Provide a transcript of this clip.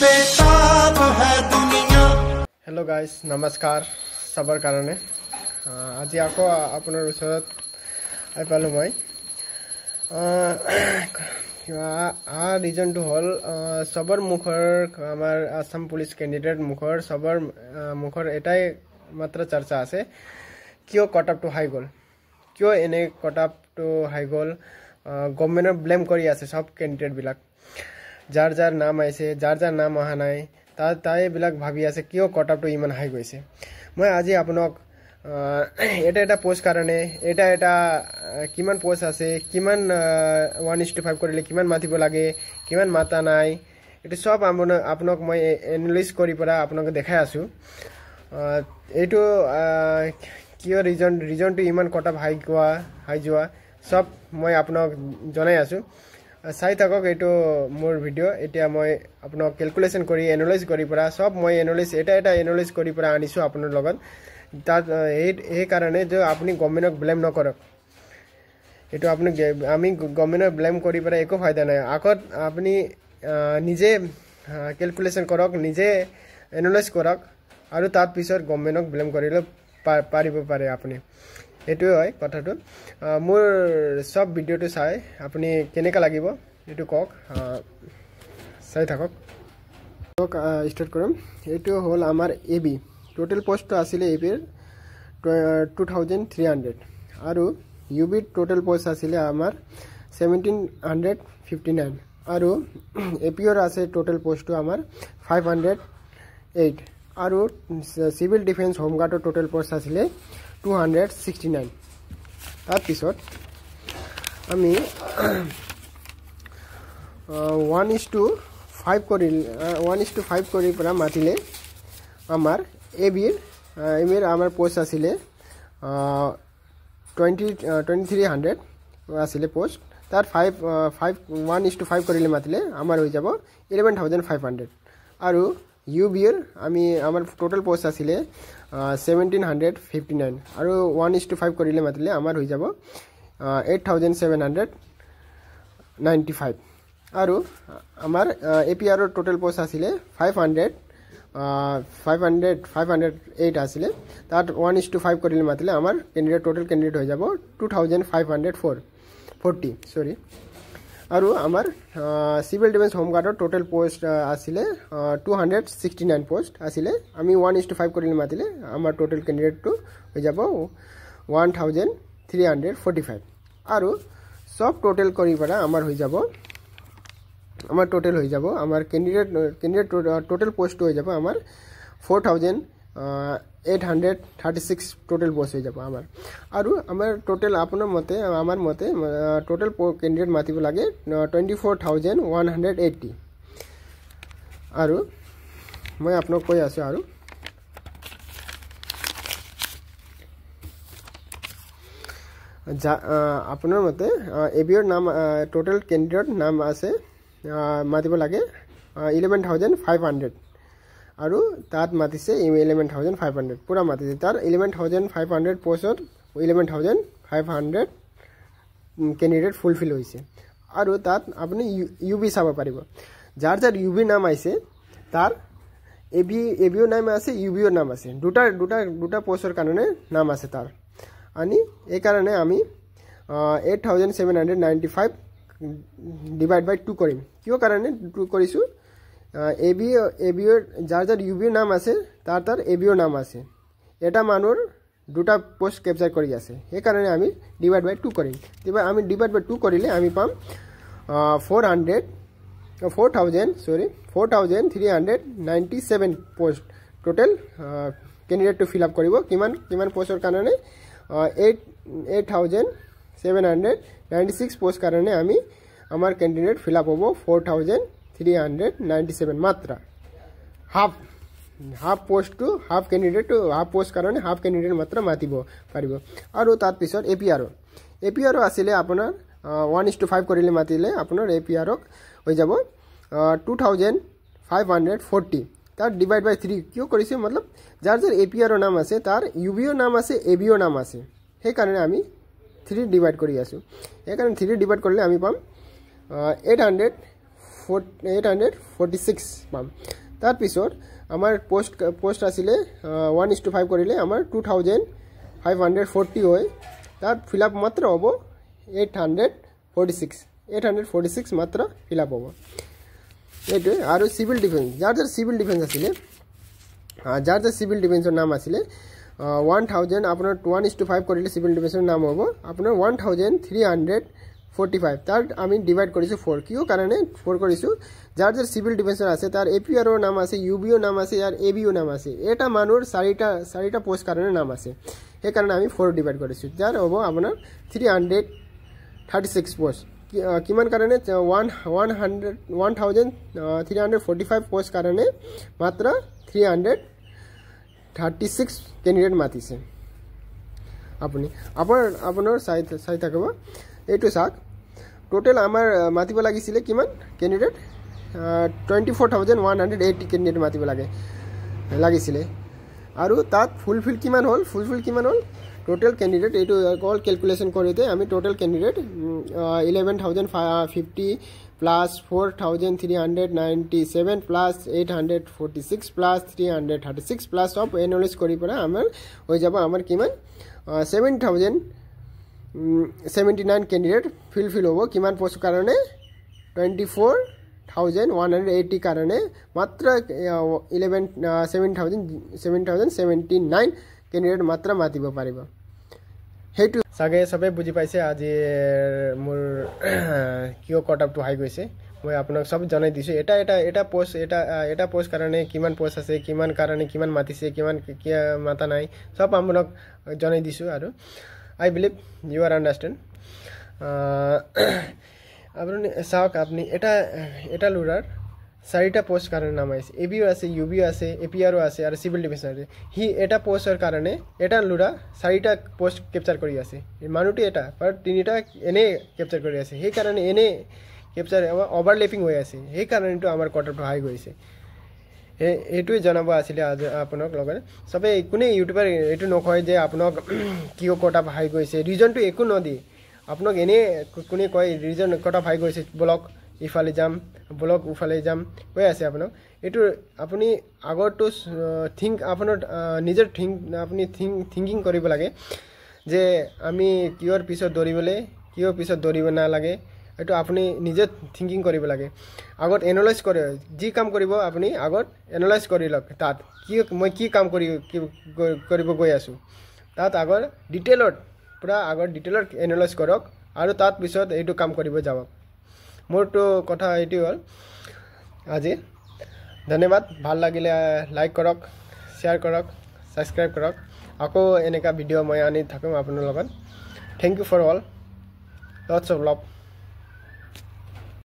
बेताब है दुनिया। हेलो गाइस, नमस्कार सबर कारणे আজি আকৌ আপোনাৰ ওচৰত আই পালো মই ৰিজনটো হ'ল সবৰ মুখৰ আমাৰ আসাম পুলিচ ক্যান্ডিডেট মুখৰ সবৰ মুখৰ এটাই মাত্ৰ চৰ্চা আছে কিয় কটআপটো হাই গ'ল কিয় এনে কটআপটো হাই গ'ল গভৰ্ণমেণ্টৰ ব্লেম কৰি আছে সব ক্যান্ডিডেট বিলাক যাৰ যাৰ নাম আছে যাৰ যাৰ নাম অহা নাই তাই বিলাক ভাবি আছে কিয় কটআপটো ইমান হাই গৈছে মই আজি আপোনাক এটা পোষ্ট কাৰণে এটা কিমান পোষ্ট আছে কিমান 1:5 কৰিলে কিমান মাতিব লাগে কিমান মাতা নাই এটা সব আপোনাক মই এনালাইজ কৰি পৰা আপোনাক দেখাই আছো এটো কিয় ৰিজনটো ইমান কটআপ হাই যোৱা সব মই আপোনাক জনাই আছো চাই থাকক এটো মোৰ ভিডিও এতিয়া মই আপোনাক ক্যালকুলেশন কৰি এনালাইজ কৰি পৰা সব মই এনালাইজ এটা এনালাইজ কৰি পৰা আনিছো আপোনাৰ লগত এই কাৰণে যে আপনি গভৰ্নমেন্টক ব্লেম নকৰক এটো আপনি আমি গভৰ্নমেন্টক ব্লেম কৰি পৰা একো ফায়দা নাই আগত আপনি নিজে ক্যালকুলেশন কৰক নিজে এনালাইজ কৰক আৰু তাৰ পিছত গভৰ্নমেন্টক ব্লেম কৰিলে পাৰিব পাৰে আপনি এটো হয় কথাটো মোৰ সব ভিডিওটো চাই আপনি কেনেকা লাগিব এটো কক চাই থাকক স্টার্ট কৰিম এটো হল আমাৰ AB total post asile ebir 2300 aru ubir total post asile amar 1759 aru apr ase total post amar 508 aru civil defense home guard total post asile 269 tar pisot ami 1:5 kori pora matile amar এবিৰ আমাৰ post আছিলে 2300 আছিলে post তাৰ 1:5 কৰিলে মাতিলে আমাৰ হৈ যাব 11500 আৰু ইউবিৰ আমি আমাৰ টোটাল পোষ্ট আছিলে 1759 আৰু 1:5 কৰিলে মাতিলে আমাৰ হৈ যাব 8795 আৰু আমাৰ এপিআৰ ৰ টোটাল পোষ্ট আছিলে 508 আসলে তাত 1:5 কৰিলে মাতিলে আমাৰ ক্যান্ডিডেট টোটাল ক্যান্ডিডেট হৈ যাব 2540 সৰি আৰু আমাৰ সিভিল ডিফেন্স হোম গাৰ্ডৰ টোটাল পোষ্ট আসলে 269 পোষ্ট আসলে আমি 1:5 কৰিলে মাতিলে আমাৰ টোটাল ক্যান্ডিডেট টু হৈ যাব 1345 আৰু সব টোটাল কৰি পৰা আমাৰ হৈ যাব আমার টোটাল হয়ে যাব আমার ক্যান্ডিডেট টোটাল পোস্ট হয়ে যাব আমার 4836 টোটাল পোস্ট হয়ে যাব আমার আর আমার টোটাল আপনার মতে আমার মতে টোটাল ক্যান্ডিডেট মাতিব লাগে 24180 আর মই আপনাক কৈ আছো আর আপনার মতে এবির নাম টোটাল ক্যান্ডিডেট নাম আছে মাতিব লাগে 11500 আৰু তাত মাতিছে 11500 পুৰা মাতিছে তাৰ 11500 পোস্টত 11500 ক্যান্ডিডেট ফুলফিল হৈছে আৰু তাত আপুনি ইউবি চাব পাৰিব যাৰ যাৰ ইউবি নাম আছে তাৰ এবিও নাম আছে ইউবিও নাম আছে দুটা পোস্টৰ কাৰণে নাম আছে তাৰ আনি এই কাৰণে আমি 8795 ডিভাইড বাই 2 কৰিম কিয় কাৰণে 2 কৰিছো এবিৰ যাৰ ইউবিৰ নাম আছে তাৰ এবিৰ নাম আছে এটা মানুৰ দুটা পোষ্ট ক্যাপচাৰ কৰি আছে এই কাৰণে আমি ডিভাইড বাই 2 কৰিম তেতিয়া আমি ডিভাইড বাই 2 কৰিলে আমি পাম 4397 post total candidate to fill up কৰিব কিমান পোষ্টৰ কাৰণে 8796 পোষ্ট কাৰণে আমি আমার ক্যান্ডিডেট ফিল আপ হব 4397 মাত্রা half post to half candidate to half post কারণে হাফ ক্যান্ডিডেট মাত্রা মাতিব পারিব আর তার পিছত এপিআর আসলে আপনার 1:5 কৰিলে মাতিলে আপনাৰ এপিআৰ হৈ যাব 2540 তাৰ ডিভাইড বাই 3 কিয় কৰিছে मतलब যার এপিআর নাম আছে তার ইউবিও নাম আছে এবিও নাম আছে সেই কারণে আমি 3 ডিভাইড কৰি আছো এই কাৰণে 3 ডিভাইড কৰলে আমি পাম 846 পাম তাৰ পিছত আমাৰ পোষ্ট আছিলে 1:5 কৰিলে আমাৰ 2540 হয় তাত ফিল আপ মাত্ৰ হ'ব 846 মাত্ৰ ফিল আপ হ'ব এইটো আৰু সিভিল ডিফেন্স যাৰ সিভিল ডিফেন্স আছিলে যাৰ সিভিল ডিফেন্সৰ নাম আছিলে 1000 আপোনাৰ 1:5 কৰিলে সিভিল ডিফেন্সৰ নাম হ'ব আপোনাৰ 1345 তাত আমি ডিভাইড কৰিছো 4 কিয় কাৰণে 4 কৰিছো যাৰ সিভিল ডিফেন্সৰ আছে তাৰ এপিআৰ ৰ নাম আছে ইউবিও নাম আছে আৰু এবিও নাম আছে এটা মানুহৰ চাৰিটা পোষ্ট কাৰণে নাম আছে সেই কাৰণে আমি 4 ডিভাইড কৰিছো যাৰ হ'ব আপোনাৰ 336 পোষ্ট কিমান কাৰণে 1345 পোষ্ট কাৰণে মাত্ৰ 336 ক্যান্ডিডেট মাতিছে আপোনাৰ চাই থাকিব এইটো চাক টোটাল আমাৰ মাতিব লাগিছিলে কিমান ক্যান্ডিডেট 24180 ক্যান্ডিডেট মাতিব লাগিছিলে আৰু তাত ফুলফিল কিমান হ'ল টোটাল ক্যান্ডিডেট এইটো কল ক্যালকুলেশন কৰিতে আমি total candidate 11050 plus 4397 plus 846 plus 336 plus of analyse কৰি পৰা আমাৰ হৈ যাব আমাৰ কিমান 7079 ক্যান্ডিডেট ফিল হ'ব কিমান পোষ্ট কাৰণে 24180 কাৰণে মাত্ৰ 7079 ক্যান্ডিডেট মাত্ৰ মাতিব পাৰিব হেতু সাগে সবে বুজি পাইছে আজি মোৰ কিয় কট আপ টু হাই গৈছে মই আপোনাক সব জনাই দিছো এটা পোষ্ট কাৰণে কিমান পোষ্ট আছে কিমান কাৰণে কিমান মাতিছে কিমান কিয়া মাতা নাই সব আপোনাক জনাই দিছো আৰু আই বিলিভ ইউ আৰ আন্ডাৰস্ট্যান্ড আপুনি চাওক আপুনি এটা লুৰাৰ চাৰিটা পোষ্ট কাৰণে নাম আছে এবিও আছে ইউবিও আছে এপিআৰও আছে আৰু সিভিল ডিফেন্স আছে হি এটা পোষ্টৰ কাৰণে এটা লুৰা চাৰিটা পোষ্ট ক্যাপচাৰ কৰি আছে মানুহটি এটা ਪਰ তিনিটা এনে ক্যাপচাৰ কৰি আছে সেই কাৰণে এনে ক্যাপচাৰ ওভাৰল্যাপিং হৈ আছে সেই কাৰণেটো আমাৰ কোৱাৰ্টাৰটো হাই গৈছে এইটোই জনাব আছিল আপোনাক লগত সবে কোনে ইউটিউবাৰ এইটো নকয় যে আপোনাক কিয় কোৱাৰ্টাৰ হাই গৈছে ৰিজনটো একো নদি আপোনাক এনে কোনে কয় ৰিজন কোৱাৰ্টাৰ হাই গৈছে ব্লক ইফালে যাম ব্লক উফালে যাম হৈ আছে আপোনাক এটো আপুনি আগৰটো থিংক আপোনাৰ নিজৰ আপুনি থিংকিং কৰিব লাগে যে আমি কিয়ৰ পিছত দৌৰিব না লাগে এটো আপুনি নিজে থিংকিং কৰিব লাগে আগত এনালাইজ কৰে যি কাম কৰিব আপুনি আগত এনালাইজ কৰি লওক তাত মই কি কাম কৰিব গৈ আছো তাত আগৰ ডিটেইলত পুৰা আগৰ ডিটেইলত এনালাইজ কৰক আৰু তাত পিছত এইটো কাম কৰিব যাওক মোৰটো কথা এইটো হ'ল আজি ধন্যবাদ ভাল লাগিলে লাইক কৰক শেয়াৰ কৰক সাবস্ক্ৰাইব কৰক আকৌ এনেকা ভিডিও মই আনি থাকিম আপোনাৰ লগত thank you for all lots of love